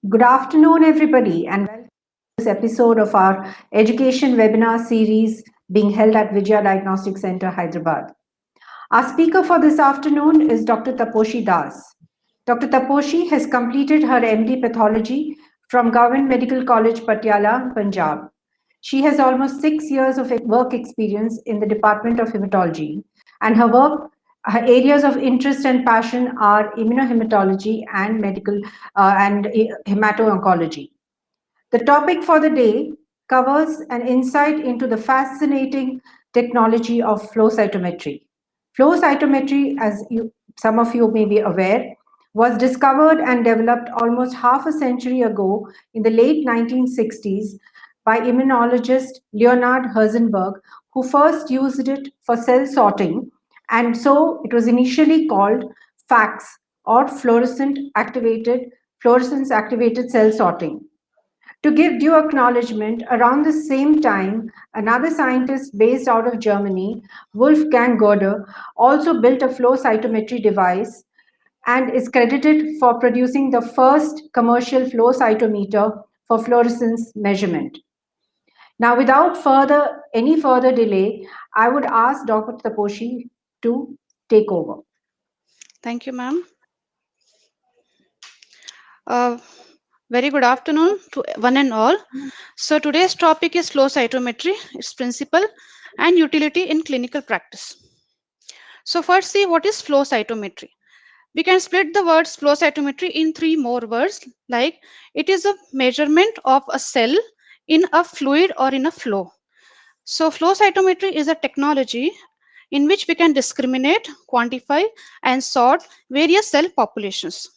Good afternoon, everybody, and welcome to this episode of our education webinar series being held at Vijaya Diagnostic Center, Hyderabad. Our speaker for this afternoon is Dr. Taposhi Das. Dr. Taposhi has completed her MD Pathology from Government Medical College, Patiala, Punjab. She has almost 6 years of work experience in the Department of Hematology, and her areas of interest and passion are immunohematology and medical and hemato-oncology. The topic for the day covers an insight into the fascinating technology of flow cytometry. Flow cytometry, some of you may be aware, was discovered and developed almost half a century ago in the late 1960s by immunologist Leonard Herzenberg, who first used it for cell sorting, and so it was initially called FACS, or fluorescence activated cell sorting. To give due acknowledgement, around the same time, another scientist based out of Germany, Wolfgang Goeder, also built a flow cytometry device and is credited for producing the first commercial flow cytometer for fluorescence measurement. Now, without any further delay, I would ask Dr. Taposhi to take over. Thank you, ma'am. Uh, Very good afternoon to one and all. So today's topic is flow cytometry, its principle and utility in clinical practice. So first see what is flow cytometry. We can split the words flow cytometry in three more words, like it is a measurement of a cell in a fluid or in a flow. So flow cytometry is a technology in which we can discriminate, quantify and sort various cell populations.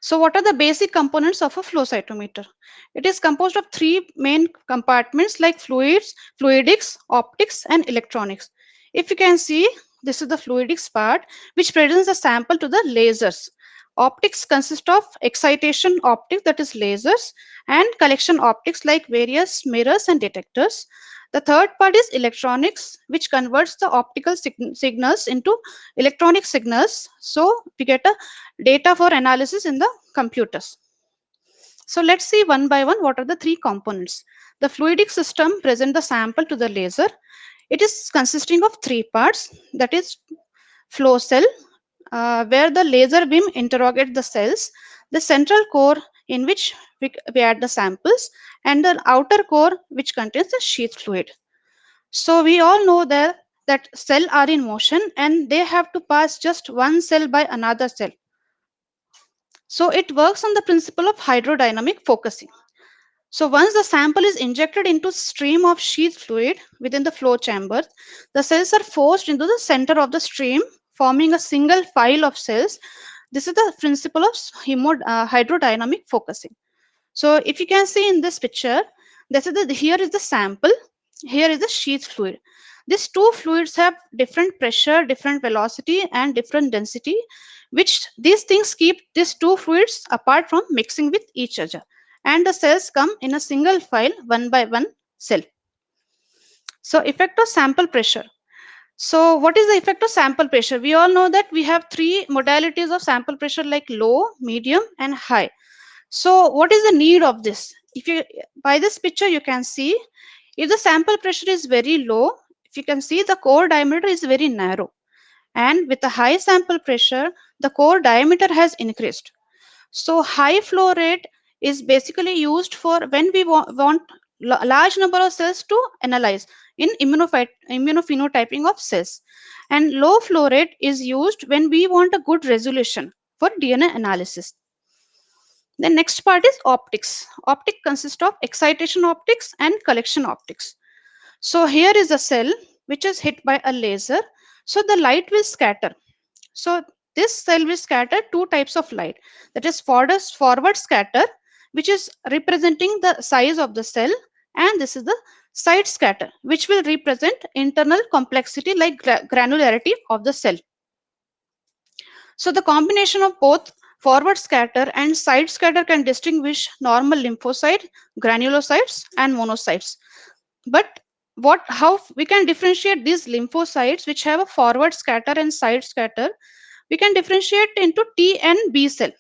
So what are the basic components of a flow cytometer? It is composed of three main compartments like fluids, fluidics, optics and electronics. If you can see, this is the fluidics part which presents a sample to the lasers. Optics consist of excitation optics, that is lasers, and collection optics like various mirrors and detectors. The third part is electronics, which converts the optical signals into electronic signals. So we get a data for analysis in the computers. So let's see one by one what are the three components. The fluidic system present the sample to the laser. It is consisting of three parts, that is flow cell, where the laser beam interrogates the cells, the central core in which we add the samples, and the outer core which contains the sheath fluid. So we all know that cell are in motion and they have to pass just one cell by another cell. So it works on the principle of hydrodynamic focusing. So once the sample is injected into stream of sheath fluid within the flow chamber, the cells are forced into the center of the stream, forming a single file of cells. This is the principle of hydrodynamic focusing. So if you can see in this picture, here is the sample, here is the sheath fluid. These two fluids have different pressure, different velocity and different density, which these things keep these two fluids apart from mixing with each other. And the cells come in a single file, one by one cell. So effect of sample pressure. So what is the effect of sample pressure? We all know that we have three modalities of sample pressure like low, medium and high. So what is the need of this? If you by this picture you can see, if the sample pressure is very low, if you can see the core diameter is very narrow, and with a high sample pressure the core diameter has increased. So high flow rate is basically used for when we want large number of cells to analyze in immunophenotyping of cells, and low flow rate is used when we want a good resolution for DNA analysis. The next part is optics. Optic consists of excitation optics and collection optics. So here is a cell which is hit by a laser. So the light will scatter. So this cell will scatter two types of light. That is forward scatter, which is representing the size of the cell, and this is the side scatter, which will represent internal complexity like granularity of the cell. So the combination of both forward scatter and side scatter can distinguish normal lymphocyte, granulocytes, and monocytes. But how we can differentiate these lymphocytes which have a forward scatter and side scatter? We can differentiate into T and B cell.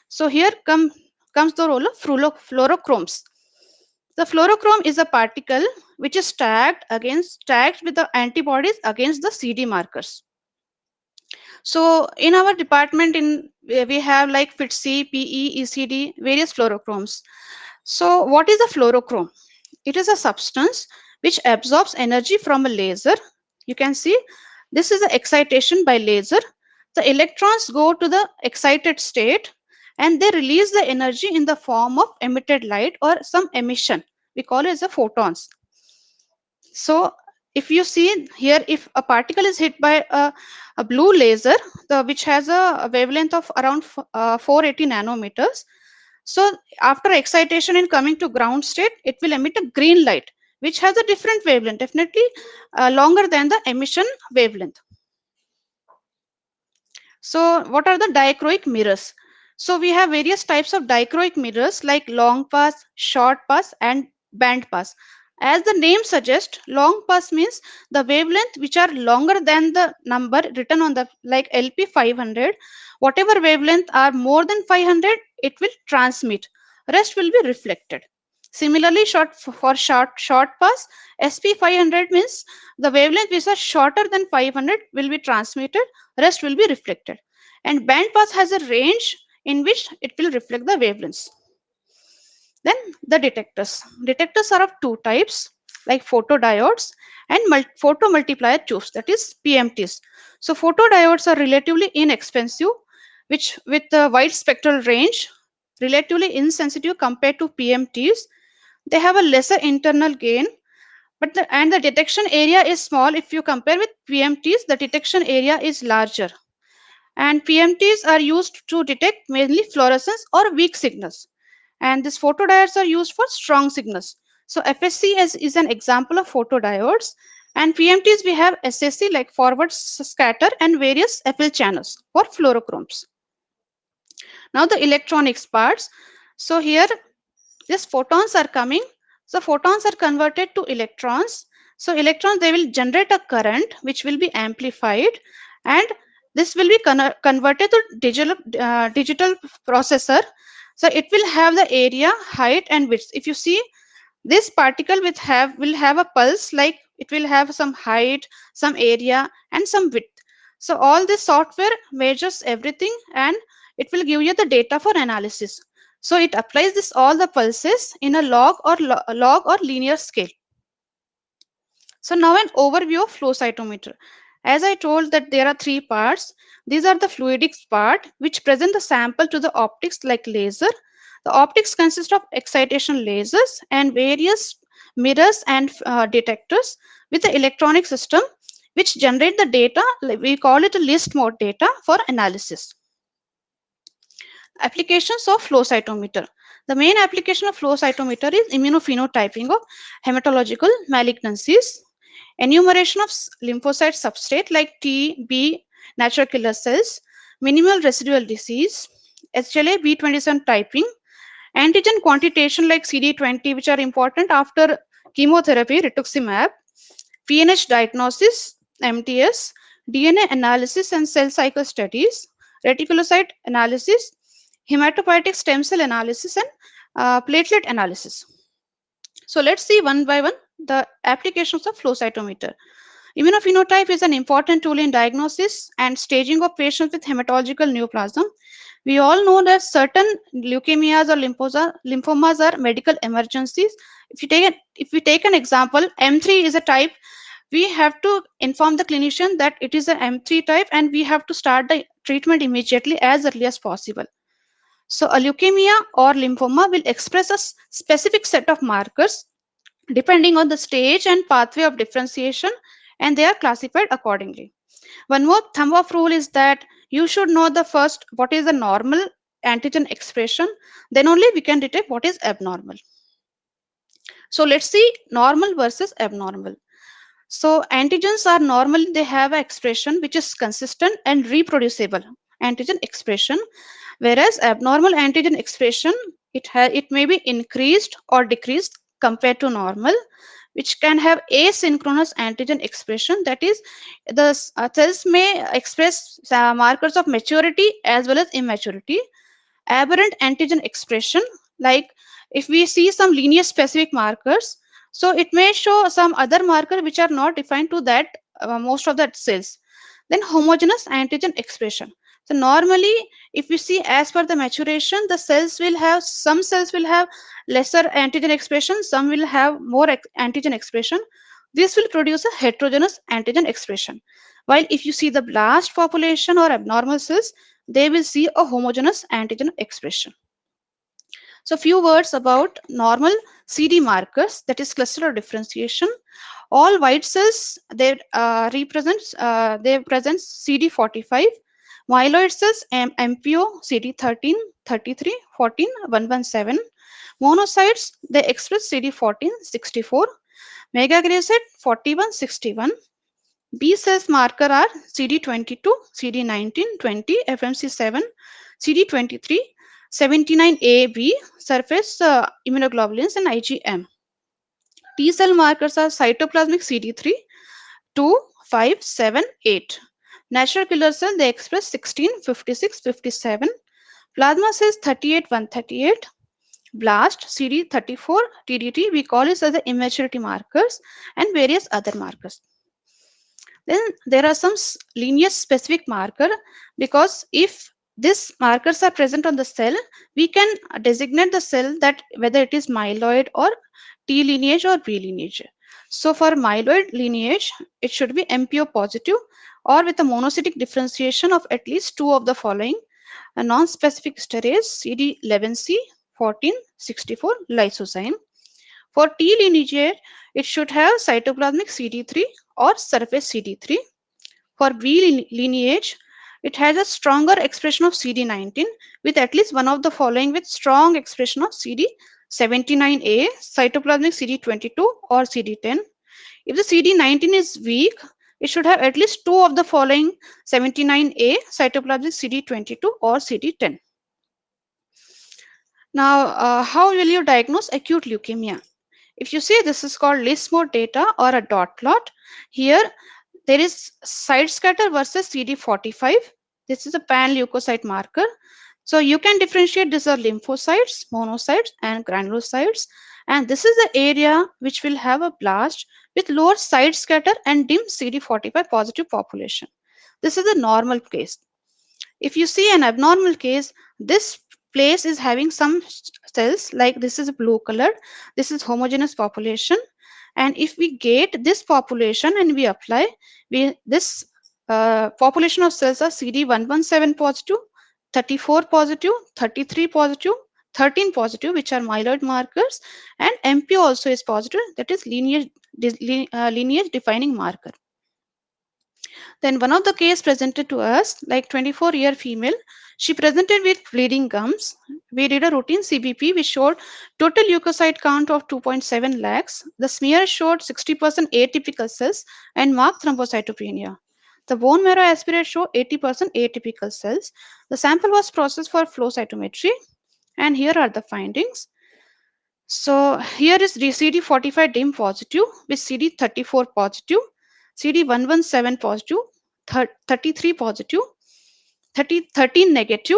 So here come comes the role of fluorochromes. The fluorochrome is a particle which is tagged with the antibodies against the CD markers. So in our department, in we have like FITC, PE, ECD, various fluorochromes. So what is a fluorochrome? It is a substance which absorbs energy from a laser. You can see this is the excitation by laser. The electrons go to the excited state and they release the energy in the form of emitted light or some emission. We call it as a photons. So if you see here, if a particle is hit by a blue laser, which has a wavelength of around 480 nanometers, so after excitation and coming to ground state, it will emit a green light, which has a different wavelength, definitely longer than the emission wavelength. So what are the dichroic mirrors? So we have various types of dichroic mirrors like long pass, short pass and band pass. As the name suggests, long pass means the wavelength which are longer than the number written on the like LP 500. Whatever wavelength are more than 500, it will transmit. Rest will be reflected. Similarly, short pass, SP 500 means the wavelength which are shorter than 500 will be transmitted, rest will be reflected. And band pass has a range in which it will reflect the wavelengths. Then the detectors. Detectors are of two types like photodiodes and photomultiplier tubes, that is PMTs. So photodiodes are relatively inexpensive, which with a wide spectral range, relatively insensitive compared to PMTs. They have a lesser internal gain, but the detection area is small. If you compare with PMTs, the detection area is larger. And PMTs are used to detect mainly fluorescence or weak signals. And these photodiodes are used for strong signals. So FSC is an example of photodiodes. And PMTs we have SSC like forward scatter and various FL channels for fluorochromes. Now the electronics parts. So here these photons are coming. So photons are converted to electrons. So electrons, they will generate a current which will be amplified, and this will be converted to digital processor. So it will have the area, height and width. If you see, this particle will have a pulse, like it will have some height, some area and some width. So all this software measures everything and it will give you the data for analysis. So it applies this all the pulses in a log or linear scale. So now an overview of flow cytometer. As I told that there are three parts. These are the fluidics part which present the sample to the optics like laser. The optics consist of excitation lasers and various mirrors and detectors with the electronic system which generate the data. We call it a list mode data for analysis. Applications of flow cytometer. The main application of flow cytometer is immunophenotyping of hematological malignancies, enumeration of lymphocyte substrate like T, B, natural killer cells, minimal residual disease, HLA B27 typing, antigen quantitation like CD20, which are important after chemotherapy, rituximab, PNH diagnosis, MTS, DNA analysis and cell cycle studies, reticulocyte analysis, hematopoietic stem cell analysis, and platelet analysis. So let's see one by one the applications of flow cytometer. Immunophenotype is an important tool in diagnosis and staging of patients with hematological neoplasm. We all know that certain leukemias or lymphomas are medical emergencies. If we take an example, M3 is a type. We have to inform the clinician that it is an M3 type and we have to start the treatment immediately as early as possible. So a leukemia or lymphoma will express a specific set of markers depending on the stage and pathway of differentiation, and they are classified accordingly. One more thumb of rule is that you should know the first what is the normal antigen expression, then only we can detect what is abnormal. So let's see normal versus abnormal. So antigens are normal, they have an expression which is consistent and reproducible antigen expression, whereas abnormal antigen expression, it may be increased or decreased compared to normal, which can have asynchronous antigen expression. That is, the cells may express markers of maturity as well as immaturity. aberrant antigen expression, like if we see some lineage specific markers, so it may show some other marker which are not defined to that most of that cells. Then homogeneous antigen expression. So normally, if we see as per the maturation, the cells will have, some cells will have lesser antigen expression, some will have more antigen expression. This will produce a heterogeneous antigen expression. While if you see the blast population or abnormal cells, they will see a homogeneous antigen expression. So few words about normal CD markers, that is cluster or differentiation. All white cells, they present CD45. Myeloid cells MPO CD13, 33, 14, 117. Monocytes, they express CD14, 64. Megakaryocyte 41, 61. B cells marker are CD22, CD19, 20, FMC7, CD23, 79A, B, surface immunoglobulins, and IgM. T cell markers are cytoplasmic CD3, 2, 5, 7, 8. Natural killer cell, they express 16, 56, 57. Plasma cells 38, 138. Blast CD34, TDT, we call it as the immaturity markers, and various other markers. Then there are some lineage specific marker, because if these markers are present on the cell, we can designate the cell that whether it is myeloid or T lineage or B lineage. So for myeloid lineage, it should be MPO positive or with a monocytic differentiation of at least two of the following: a non-specific esterase CD11C 1464 lysozyme. For T lineage, it should have cytoplasmic CD3 or surface CD3. For B lineage, it has a stronger expression of CD19 with at least one of the following, with strong expression of CD79A, cytoplasmic CD22 or CD10. If the CD19 is weak, it should have at least two of the following: 79A, cytoplasmic CD22 or CD10. Now, how will you diagnose acute leukemia? If you see, this is called list mode data or a dot plot. Here, there is site scatter versus CD45. This is a pan leukocyte marker. So you can differentiate these are lymphocytes, monocytes, and granulocytes. And this is the area which will have a blast with lower site scatter and dim CD45 positive population. This is a normal case. If you see an abnormal case, this place is having some cells, like this is blue color, this is homogeneous population. And if we get this population and we apply, this population of cells are CD117 positive, 34 positive, 33 positive, 13 positive, which are myeloid markers, and MP also is positive, that is lineage defining marker. Then one of the case presented to us, like 24-year female, she presented with bleeding gums. We did a routine CBP which showed total leukocyte count of 2.7 lakhs. The smear showed 60% atypical cells and marked thrombocytopenia. The bone marrow aspirate showed 80% atypical cells. The sample was processed for flow cytometry, and here are the findings. So here is CD45 dim positive with CD34 positive, CD117 positive, 33 positive, 13 negative,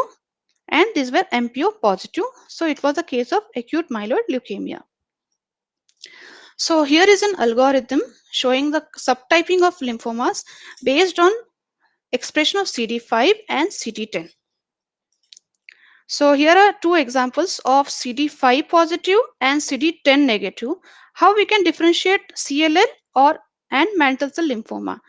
and these were MPO positive. So it was a case of acute myeloid leukemia. So here is an algorithm showing the subtyping of lymphomas based on expression of CD5 and CD10. So here are two examples of CD5 positive and CD10 negative. How we can differentiate CLL or and mantle cell lymphoma.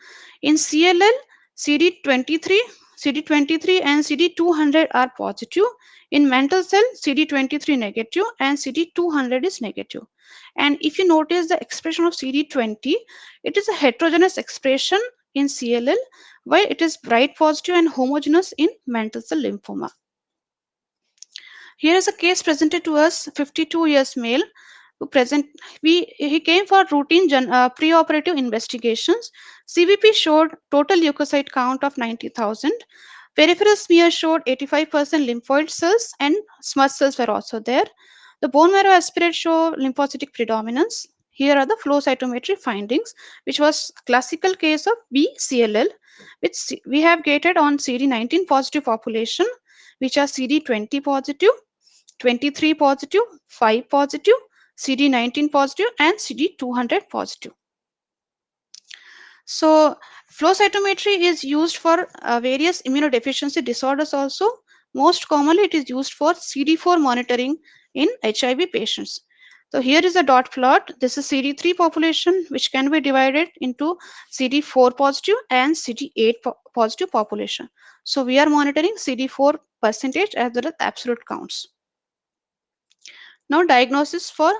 In CLL, CD23, CD23 and CD200 are positive. In mantle cell, CD23 negative and CD200 is negative. And if you notice the expression of CD20, it is a heterogeneous expression in CLL, while it is bright positive and homogeneous in mantle cell lymphoma. Here is a case presented to us, 52 years male, who he came for routine preoperative investigations. CBP showed total leukocyte count of 90,000. Peripheral smear showed 85% lymphoid cells and smudge cells were also there. The bone marrow aspirate show lymphocytic predominance. Here are the flow cytometry findings, which was classical case of BCLL, which we have gated on CD19 positive population which are CD20 positive, 23 positive, 5 positive, CD19 positive, and CD200 positive. So, flow cytometry is used for various immunodeficiency disorders also. Most commonly, it is used for CD4 monitoring in HIV patients. So, here is a dot plot. This is CD3 population, which can be divided into CD4 positive and CD8 positive population. So, we are monitoring CD4 percentage as well as absolute counts. Now, diagnosis for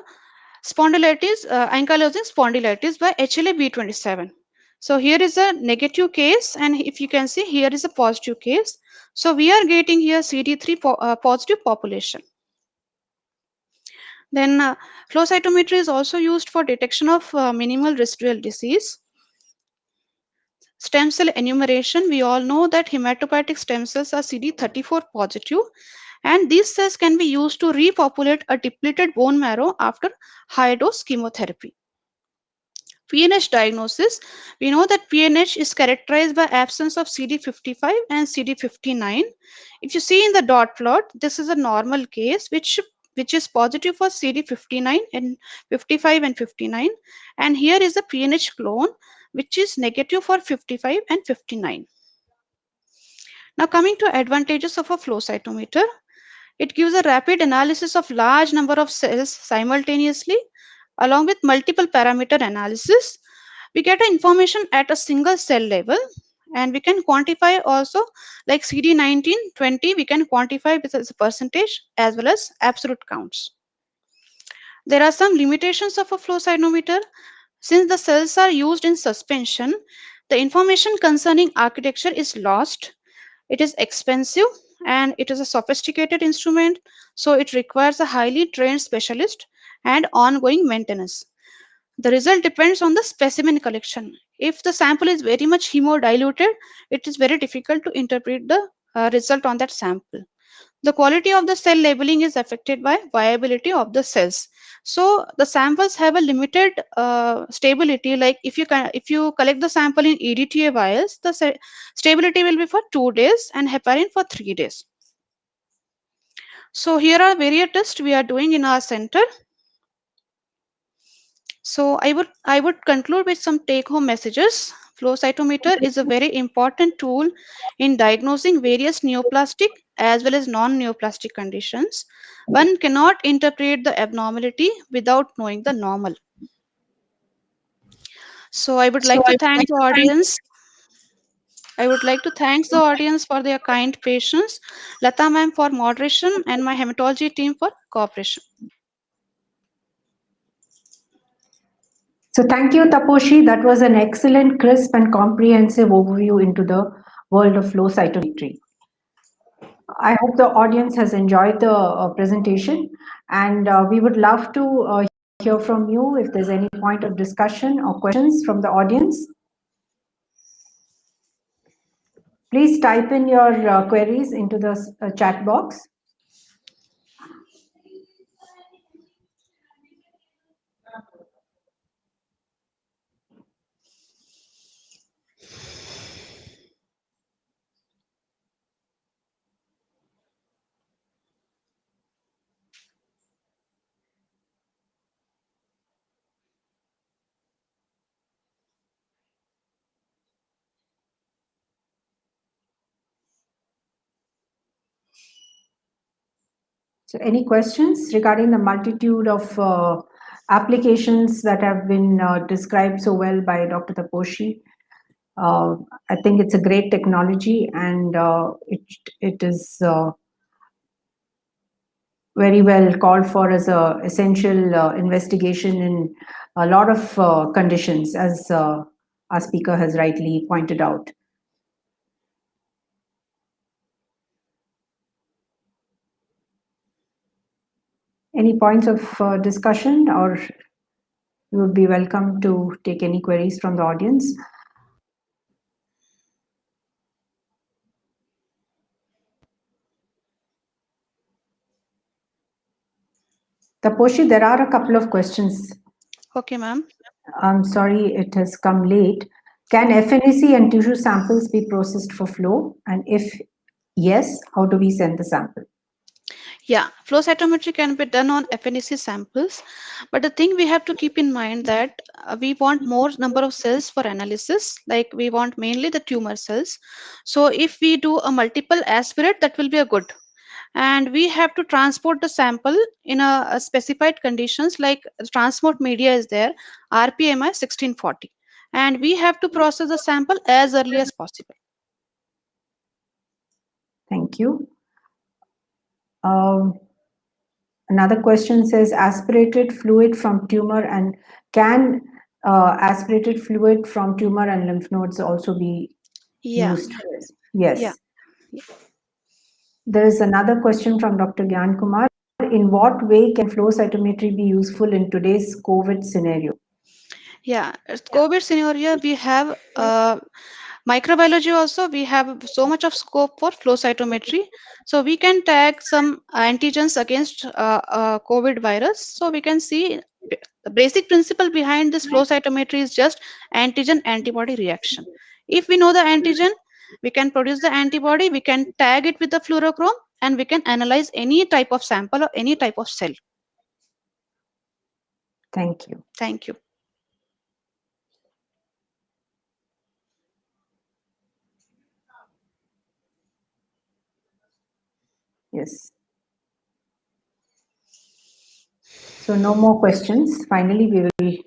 spondylitis, ankylosing spondylitis by HLA-B27. So here is a negative case, and if you can see, here is a positive case. So we are getting here CD3 positive population. Then flow cytometry is also used for detection of minimal residual disease. Stem cell enumeration, we all know that hematopoietic stem cells are CD34 positive, and these cells can be used to repopulate a depleted bone marrow after high dose chemotherapy. PNH diagnosis, we know that PNH is characterized by absence of CD55 and CD59. If you see in the dot plot, this is a normal case which is positive for CD59 and 55 and 59, and here is a PNH clone which is negative for 55 and 59. Now coming to advantages of a flow cytometer, it gives a rapid analysis of large number of cells simultaneously along with multiple parameter analysis. We get information at a single cell level, and we can quantify also, like CD19 20 we can quantify with as a percentage as well as absolute counts. There are some limitations of a flow cytometer. Since the cells are used in suspension, the information concerning architecture is lost. It is expensive and it is a sophisticated instrument, so it requires a highly trained specialist and ongoing maintenance. The result depends on the specimen collection. If the sample is very much hemodiluted, it is very difficult to interpret the result on that sample. The quality of the cell labeling is affected by viability of the cells. So the samples have a limited stability. Like if you collect the sample in EDTA vials, the stability will be for 2 days and heparin for 3 days. So here are various tests we are doing in our center. So I would conclude with some take home messages. Flow cytometer is a very important tool in diagnosing various neoplastic as well as non-neoplastic conditions. One cannot interpret the abnormality without knowing the normal. So I would like to thank the audience. I would like to thank the audience for their kind patience, Lata ma'am for moderation, and my hematology team for cooperation. So thank you, Taposhi. That was an excellent, crisp, and comprehensive overview into the world of flow cytometry. I hope the audience has enjoyed the presentation, and we would love to hear from you if there's any point of discussion or questions from the audience. Please type in your queries into the chat box. So any questions regarding the multitude of applications that have been described so well by Dr. Taposhi? I think it's a great technology, and it is very well called for as a essential investigation in a lot of conditions, as our speaker has rightly pointed out. Any points of discussion, or you would be welcome to take any queries from the audience. Taposhi, there are a couple of questions. Okay, ma'am. I'm sorry it has come late. Can FNAC and tissue samples be processed for flow? And if Yes, how do we send the sample? Yeah, flow cytometry can be done on FNEC samples, but the thing we have to keep in mind that we want more number of cells for analysis, like we want mainly the tumor cells. So if we do a multiple aspirate, that will be a good. And we have to transport the sample in a specified conditions, like transport media is there, RPMI 1640. And we have to process the sample as early as possible. Thank you. Um, Another question says aspirated fluid from tumor and can aspirated fluid from tumor and lymph nodes also be Yeah, used? Yes. yeah. There is another question from Dr. Gyan Kumar. In what way can flow cytometry be useful in today's COVID scenario? Yeah, it's COVID scenario, we have microbiology also, we have so much of scope for flow cytometry. So we can tag some antigens against COVID virus. So we can see the basic principle behind this flow cytometry is just antigen antibody reaction. If we know the antigen, we can produce the antibody, we can tag it with the fluorochrome, and we can analyze any type of sample or any type of cell. Thank you. Thank you. Yes. So no more questions. Finally, we will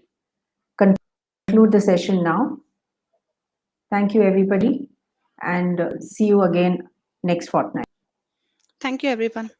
conclude the session now. Thank you, everybody, and see you again next fortnight. Thank you, everyone.